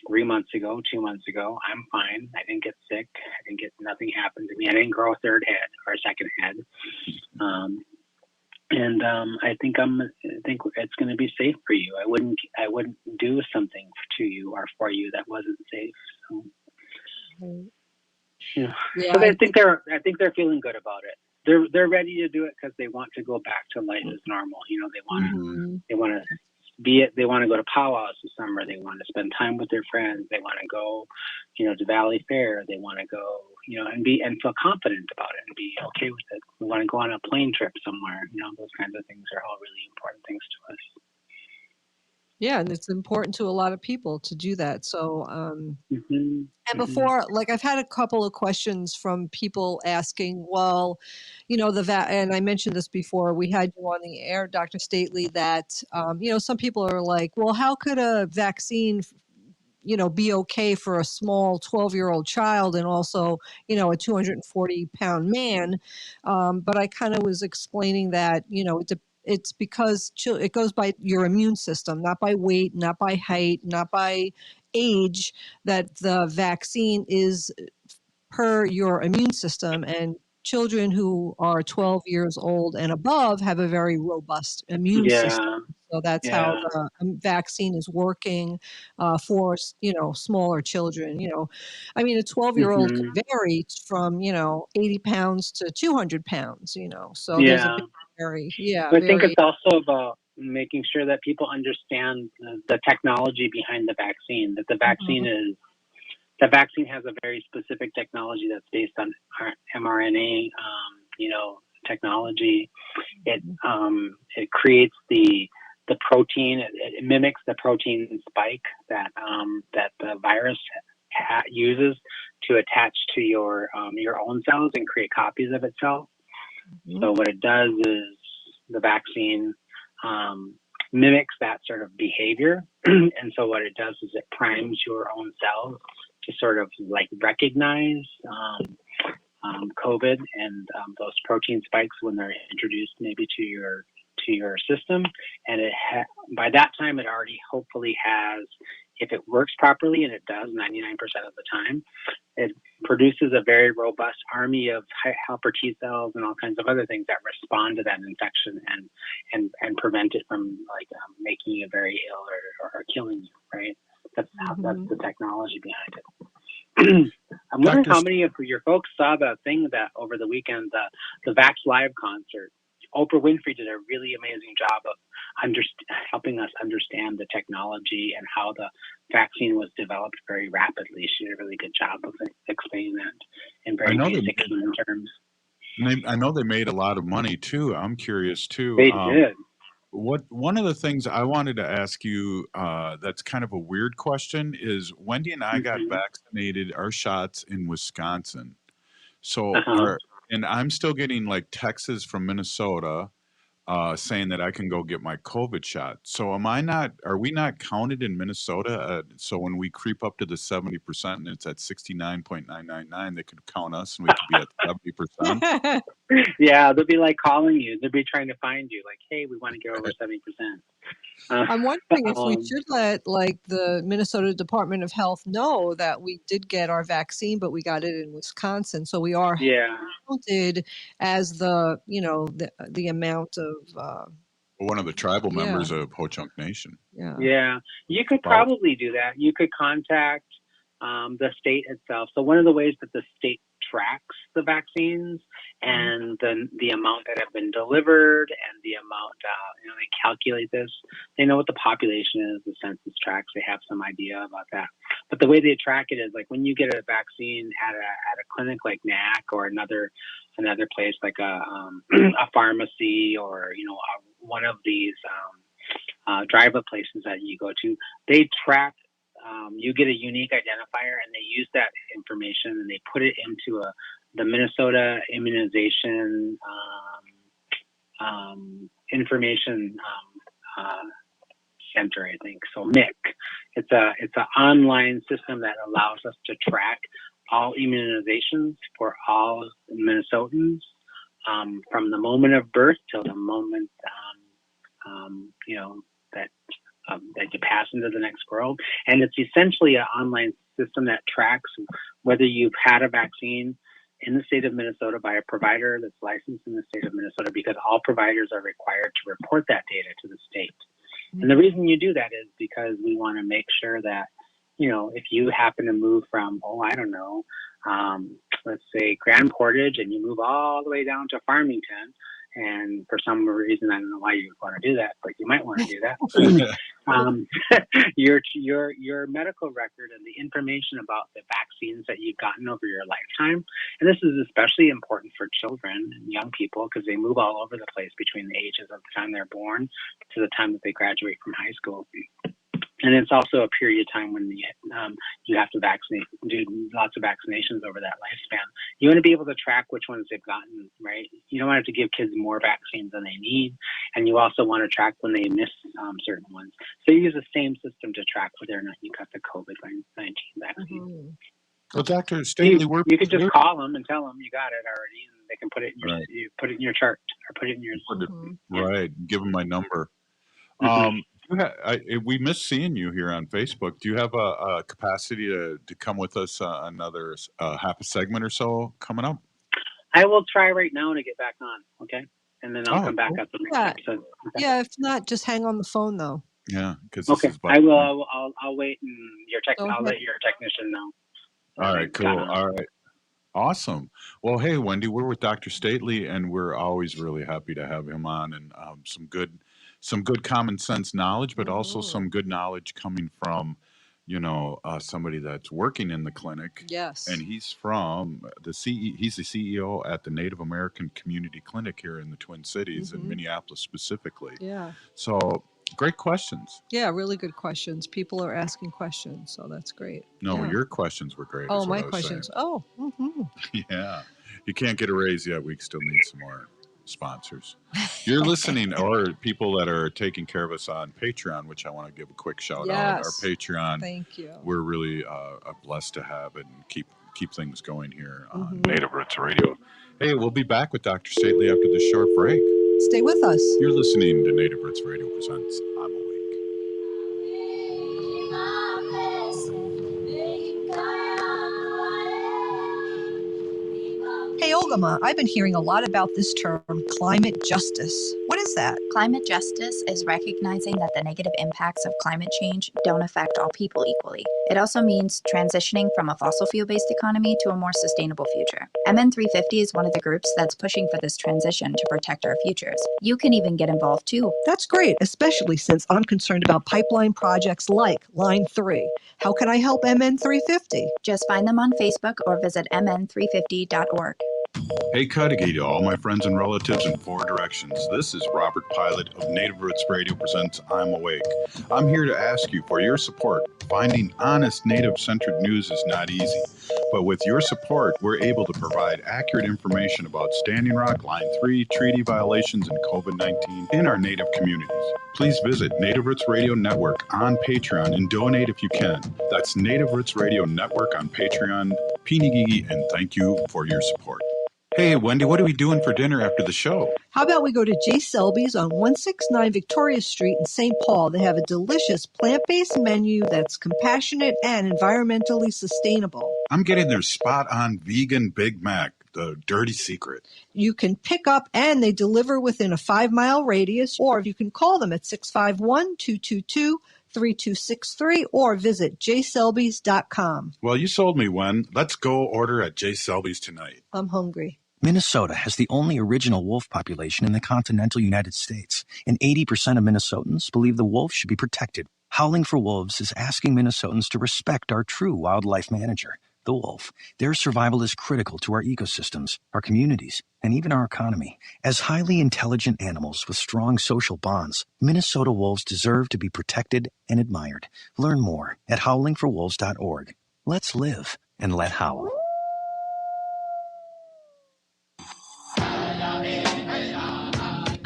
3 months ago, 2 months ago. I'm fine. I didn't get sick. Nothing happened to me. I didn't grow a third head or a second head. I think it's going to be safe for you. I wouldn't do something to you or for you that wasn't safe. So, so I think they're feeling good about it. They're ready to do it because they want to go back to life as normal. They want to go to powwows this summer. They want to spend time with their friends. They want to go, to Valley Fair. They want to go, and feel confident about it and be okay with it. We want to go on a plane trip somewhere. Those kinds of things are all really important things to us. Yeah, and it's important to a lot of people to do that. So, and before, I've had a couple of questions from people asking, well, and I mentioned this before, we had you on the air, Dr. Stately, that, some people are like, well, how could a vaccine, be okay for a small 12-year-old child and also, a 240-pound man? But I kind of was explaining that, it's because it goes by your immune system, not by weight, not by height, not by age, that the vaccine is per your immune system. And children who are 12 years old and above have a very robust immune system. So that's how the vaccine is working for, smaller children. I mean, a 12-year-old can vary from, 80 pounds to 200 pounds, so there's a big But I think it's also about making sure that people understand the technology behind the vaccine, that the vaccine has a very specific technology that's based on mRNA, technology. It creates the protein. It mimics the protein spike that the virus uses to attach to your own cells and create copies of itself. So what it does is the vaccine mimics that sort of behavior. And so what it does is it primes your own cells to sort of recognize COVID and those protein spikes when they're introduced maybe to your system. And by that time, it already hopefully has, if it works properly, and it does 99% of the time, it produces a very robust army of helper T cells and all kinds of other things that respond to that infection and prevent it from making you very ill or killing you, right? That's the technology behind it. I'm wondering how many of your folks saw the thing that over the weekend, the Vax Live concert. Oprah Winfrey did a really amazing job of helping us understand the technology and how the vaccine was developed very rapidly. She did a really good job of explaining that in very basic human terms. I know they made a lot of money too. I'm curious too. They did. one of the things I wanted to ask you that's kind of a weird question is Wendy and I got vaccinated our shots in Wisconsin. So and I'm still getting like texts from Minnesota saying that I can go get my COVID shot. So are we not counted in Minnesota? So when we creep up to the 70% and it's at 69.999, they could count us and we could be at 70%. Yeah, they'll be like calling you. They'll be trying to find you. Like, hey, we want to get over 70%. I'm wondering if we should let like the Minnesota Department of Health know that we did get our vaccine, but we got it in Wisconsin. So we are counted as the, the amount of one of the tribal members of Ho-Chunk Nation. Yeah. You could probably do that. You could contact the state itself. So one of the ways that the state tracks the vaccines and the amount that have been delivered and the amount, they calculate this. They know what the population is, the census tracks. They have some idea about that. But the way they track it is like when you get a vaccine at a clinic like NACC or another place like a pharmacy or, one of these drive-up places that you go to, they track. You get a unique identifier, and they use that information and they put it into the Minnesota Immunization Information Center, I think. So MIC. It's an online system that allows us to track all immunizations for all Minnesotans from the moment of birth till the moment that you pass into the next world. And it's essentially an online system that tracks whether you've had a vaccine in the state of Minnesota by a provider that's licensed in the state of Minnesota, because all providers are required to report that data to the state. And the reason you do that is because we want to make sure that, if you happen to move from, let's say Grand Portage, and you move all the way down to Farmington, and for some reason, I don't know why you would want to do that, but you might want to do that. Your medical record and the information about the vaccines that you've gotten over your lifetime, and this is especially important for children and young people because they move all over the place between the ages of the time they're born to the time that they graduate from high school. And it's also a period of time when you have to do lots of vaccinations over that lifespan. You want to be able to track which ones they've gotten, right? You don't want to give kids more vaccines than they need. And you also want to track when they miss certain ones. So you use the same system to track whether or not you got the COVID-19 vaccine. Well, Dr. Stately, you could just call them and tell them you got it already, and they can put it in you put it in your chart or put it in yours. Right. Give them my number. We miss seeing you here on Facebook. Do you have a capacity to come with us another half a segment or so coming up? I will try right now to get back on, okay? And then I'll come back up the next episode. Okay? Yeah, if not, just hang on the phone though. Yeah, because I will. I'll wait, and I'll let your technician know. All right, cool. All right. Awesome. Well, hey, Wendy, we're with Dr. Stately, and we're always really happy to have him on, and some good common sense knowledge, but also some good knowledge coming from, somebody that's working in the clinic. Yes. And he's from he's the CEO at the Native American Community Clinic here in the Twin Cities in Minneapolis specifically. Yeah. So great questions. Yeah, really good questions. People are asking questions, so that's great. No, your questions were great. Oh, my questions. Saying. Oh. Yeah. You can't get a raise yet. We still need some more sponsors. You're listening, or people that are taking care of us on Patreon, which I want to give a quick shout out. Our Patreon. Thank you. We're really blessed to have it and keep things going here on Native Roots Radio. Hey, we'll be back with Dr. Stately after this short break. Stay with us. You're listening to Native Roots Radio presents I'm Awake. Hey, Olgama, I've been hearing a lot about this term, climate justice. What is that? Climate justice is recognizing that the negative impacts of climate change don't affect all people equally. It also means transitioning from a fossil fuel-based economy to a more sustainable future. MN350 is one of the groups that's pushing for this transition to protect our futures. You can even get involved too. That's great, especially since I'm concerned about pipeline projects like Line 3. How can I help MN350? Just find them on Facebook or visit mn350.org. Hey, Cudahy to all my friends and relatives in four directions. This is Robert Pilot of Native Roots Radio presents I'm Awake. I'm here to ask you for your support. Finding honest Native-centered news is not easy, but with your support, we're able to provide accurate information about Standing Rock, Line 3, treaty violations, and COVID-19 in our Native communities. Please visit Native Roots Radio Network on Patreon and donate if you can. That's Native Roots Radio Network on Patreon. Pinigigi, and thank you for your support. Hey, Wendy, what are we doing for dinner after the show? How about we go to J. Selby's on 169 Victoria Street in St. Paul? They have a delicious plant-based menu that's compassionate and environmentally sustainable. I'm getting their spot-on vegan Big Mac, the dirty secret. You can pick up and they deliver within a 5-mile radius, or you can call them at 651-222-3263 or visit jselbys.com. Well, you sold me, Wen. Let's go order at J. Selby's tonight. I'm hungry. Minnesota has the only original wolf population in the continental United States, and 80% of Minnesotans believe the wolf should be protected. Howling for Wolves is asking Minnesotans to respect our true wildlife manager, the wolf. Their survival is critical to our ecosystems, our communities, and even our economy. As highly intelligent animals with strong social bonds, Minnesota wolves deserve to be protected and admired. Learn more at howlingforwolves.org. Let's live and let howl.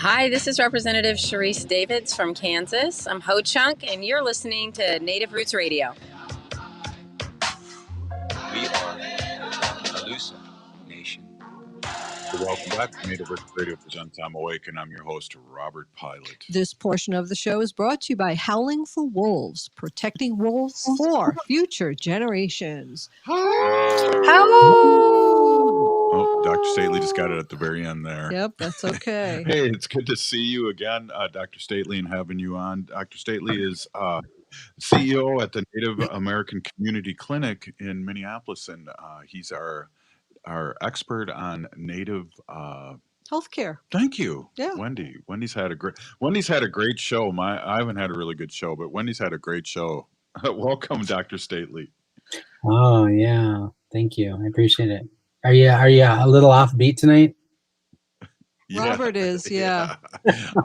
Hi, this is Representative Sharice Davids from Kansas. I'm Ho Chunk, and you're listening to Native Roots Radio. We are Alusa Nation. Welcome back to Native Roots Radio presents I'm Awake, and I'm your host, Robert Pilot. This portion of the show is brought to you by Howling for Wolves, protecting wolves for future generations. Oh, Dr. Stately just got it at the very end there. Yep, that's okay. Hey, it's good to see you again, Dr. Stately, and having you on. Dr. Stately is CEO at the Native American Community Clinic in Minneapolis, and he's our expert on Native healthcare. Thank you, yeah. Wendy. Wendy's had a great show. I haven't had a really good show, but Wendy's had a great show. Welcome, Dr. Stately. Oh yeah, thank you. I appreciate it. Are you a little offbeat tonight? Yeah, Robert is, yeah.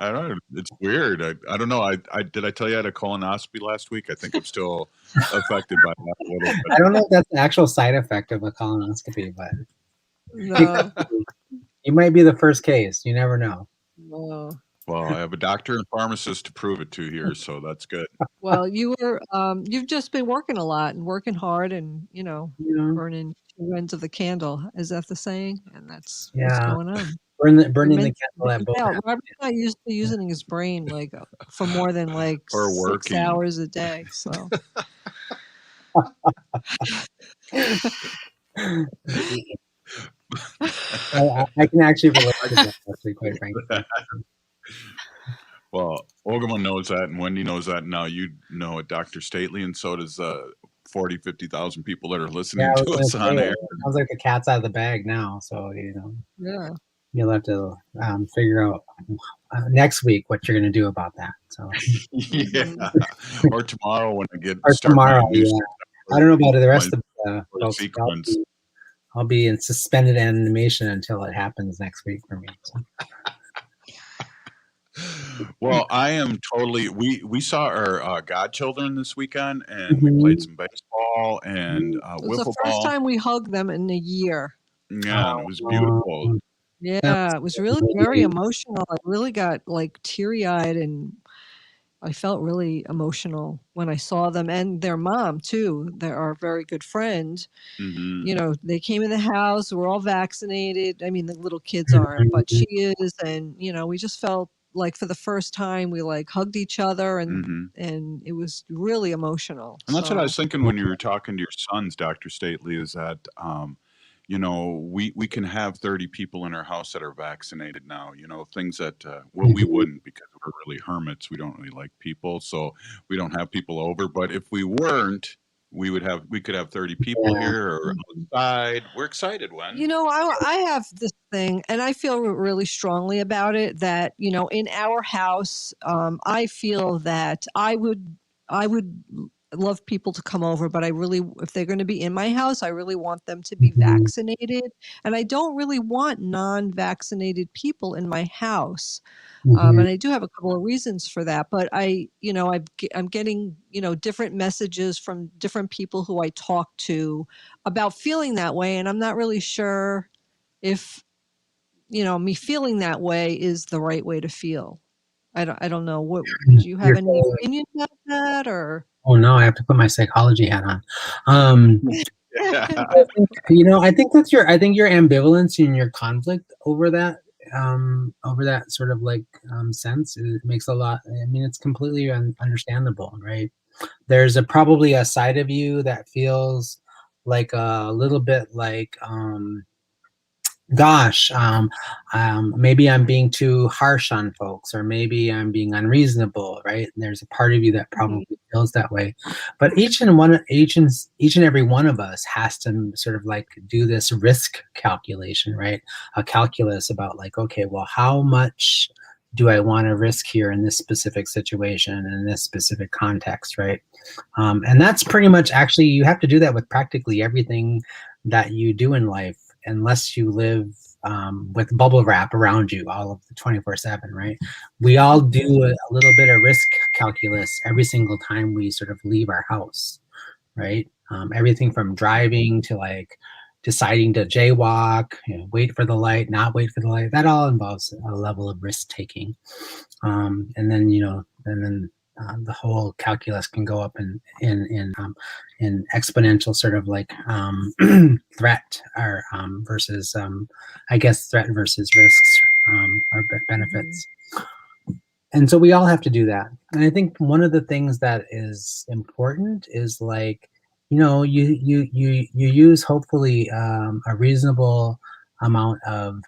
I don't know. It's weird. I don't know. I did I tell you I had a colonoscopy last week? I think I'm still affected by that a little bit. I don't know if that's an actual side effect of a colonoscopy, but no. You might be the first case. You never know. No. Well, I have a doctor and pharmacist to prove it to here, so that's good. Well, you've just been working a lot and working hard and, burning two ends of the candle. Is that the saying? And that's what's going on. Burning the candle at both. Robert's not used to using his brain for more than 6 hours a day. So I can actually relate to that, actually, quite frankly. Well, Ogama knows that, and Wendy knows that. Now you know it, Dr. Stately, and so does 40, 50,000 people that are listening to us on air. It sounds like the cat's out of the bag now, so yeah. You'll have to figure out next week what you're going to do about that. So yeah, or tomorrow when I get tomorrow. Yeah, I don't know about the rest of the folks. sequence. I'll be in suspended animation until it happens next week for me. So. Well, I am totally. We saw our godchildren this weekend, and we played some baseball and wiffle ball. It was the first time we hugged them in a year. Yeah, and it was beautiful. Yeah, it was really very emotional. I really got teary-eyed, and I felt really emotional when I saw them and their mom too. They're our very good friend. Mm-hmm. They came in the house. We're all vaccinated. I mean, the little kids aren't, but she is, and we just felt like for the first time we hugged each other, and it was really emotional. And that's what I was thinking when you were talking to your sons, Dr. Stately, is that we can have 30 people in our house that are vaccinated now. Things that we wouldn't, because we're really hermits. We don't really like people, so we don't have people over. But if we weren't, we could have 30 people here or outside. We're excited, Wen. I have this thing, and I feel really strongly about it, that in our house, I feel that I would love people to come over, but if they're going to be in my house, I really want them to be vaccinated. And I don't really want non-vaccinated people in my house. And I do have a couple of reasons for that, but I'm getting, different messages from different people who I talk to about feeling that way. And I'm not really sure if, me feeling that way is the right way to feel. I don't know. What, do you have any opinion about that, or? Oh no, I have to put my psychology hat on. I think I think your ambivalence and your conflict over that sort of like sense, it makes a lot. I mean, it's completely understandable, right? There's probably a side of you that feels like a little bit like, gosh, maybe I'm being too harsh on folks, or maybe I'm being unreasonable, right? And there's a part of you that probably feels that way. But each and every one of us has to sort of like do this risk calculation, right? A calculus about like, okay, well, how much do I want to risk here in this specific situation, in this specific context, right? And that's pretty much, actually, you have to do that with practically everything that you do in life, unless you live with bubble wrap around you all of the 24/7, right? We all do a little bit of risk calculus every single time we sort of leave our house, right? Everything from driving to like deciding to jaywalk, wait for the light, not wait for the light. That all involves a level of risk taking. And then, the whole calculus can go up in exponential sort of like threat or versus I guess threat versus risks or benefits. And so we all have to do that. And I think one of the things that is important is like, you use hopefully a reasonable amount of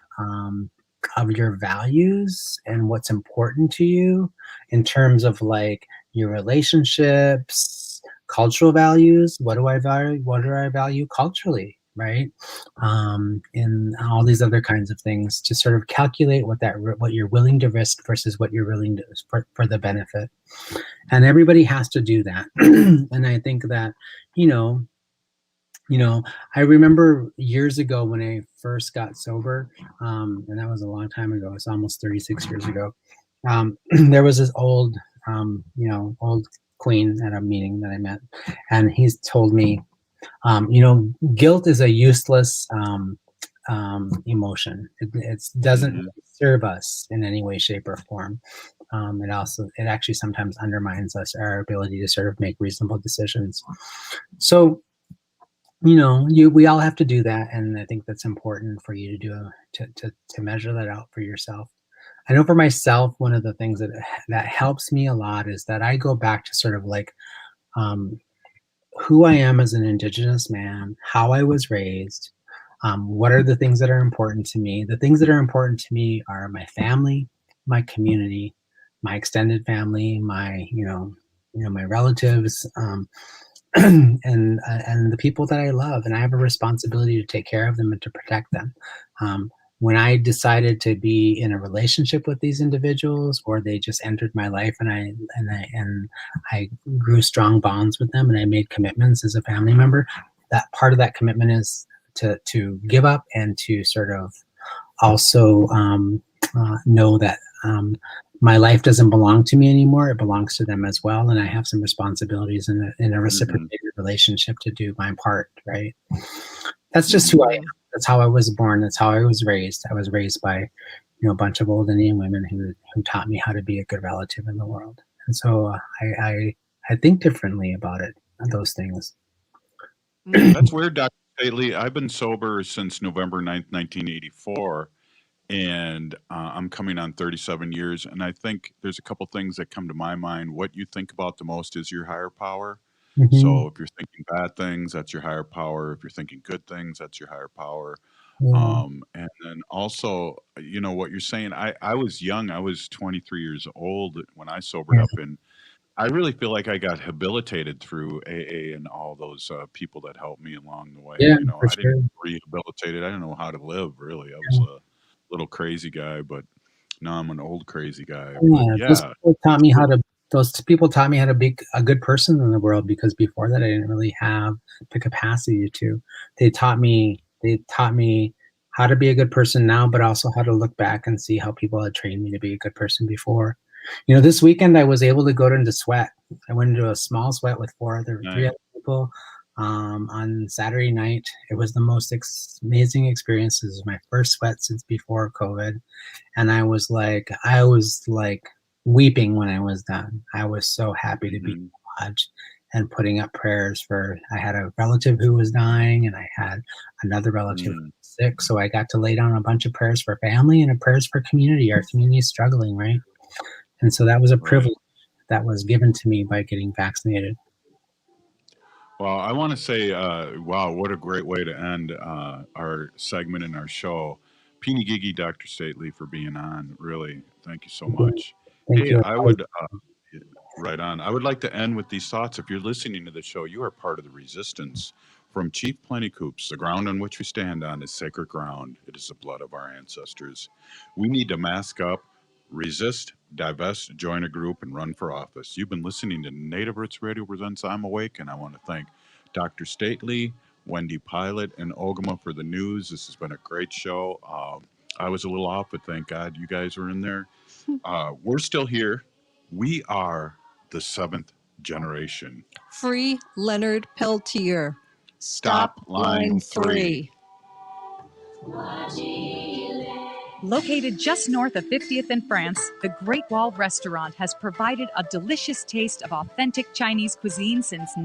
your values and what's important to you in terms of like your relationships, cultural values. What do I value? What do I value culturally, right? And all these other kinds of things to sort of calculate what you're willing to risk versus what you're willing to for the benefit. And everybody has to do that. And I think that, I remember years ago when I first got sober, and that was a long time ago. It's almost 36 years ago. There was this old queen at a meeting that I met, and he's told me, guilt is a useless emotion. It doesn't serve us in any way, shape, or form. It actually sometimes undermines our ability to sort of make reasonable decisions. So, we all have to do that, and I think that's important for you to do to measure that out for yourself. I know for myself, one of the things that helps me a lot is that I go back to sort of like who I am as an Indigenous man, how I was raised, what are the things that are important to me. The things that are important to me are my family, my community, my extended family, my my relatives, and the people that I love, and I have a responsibility to take care of them and to protect them. When I decided to be in a relationship with these individuals, or they just entered my life, and I grew strong bonds with them, and I made commitments as a family member, that part of that commitment is to give up and to sort of also know that my life doesn't belong to me anymore. It belongs to them as well. And I have some responsibilities in a reciprocated relationship to do my part, right? That's just who I am. That's how I was born. That's how I was raised. I was raised by, a bunch of old Indian women who taught me how to be a good relative in the world. And so I think differently about those things. That's weird, Dr. Stately. I've been sober since November 9th, 1984. And I'm coming on 37 years. And I think there's a couple things that come to my mind. What you think about the most is your higher power. So if you're thinking bad things, that's your higher power. If you're thinking good things, that's your higher power. And then also, what you're saying, I was young. I was 23 years old when I sobered up. And I really feel like I got habilitated through AA and all those people that helped me along the way. Yeah, I didn't get rehabilitated. I didn't know how to live, really. I was a little crazy guy, but now I'm an old crazy guy. But Those people taught me how to those people taught me how to be a good person in the world, because before that I didn't really have the capacity to. They taught me how to be a good person now, but also how to look back and see how people had trained me to be a good person before. This weekend I was able to go into sweat. I went into a small sweat with three other people on Saturday night. It was the most amazing experience. This was my first sweat since before COVID, and I was like weeping when I was done. I was so happy to be in the lodge and putting up prayers for. I had a relative who was dying, and I had another relative who was sick. So I got to lay down a bunch of prayers for family and prayers for community. Our community is struggling, right? And so that was a privilege that was given to me by getting vaccinated. Well, I want to say, wow, what a great way to end our segment in our show. Peeny Gigi, Dr. Stately, for being on. Really, thank you so much. Thank you. I would, right on. I would like to end with these thoughts. If you're listening to the show, you are part of the resistance. From Chief Plentycoops, the ground on which we stand on is sacred ground. It is the blood of our ancestors. We need to mask up, resist, divest, join a group, and run for office. You've been listening to Native Roots Radio presents I'm Awake, and I want to thank Dr. Stately, Wendy Pilot, and Ogama for the news. This has been a great show. I was a little off, but thank God you guys were in there. We're still here. We are the seventh generation. Free Leonard Peltier. Stop line 3. Located just north of 50th in France, the Great Wall Restaurant has provided a delicious taste of authentic Chinese cuisine since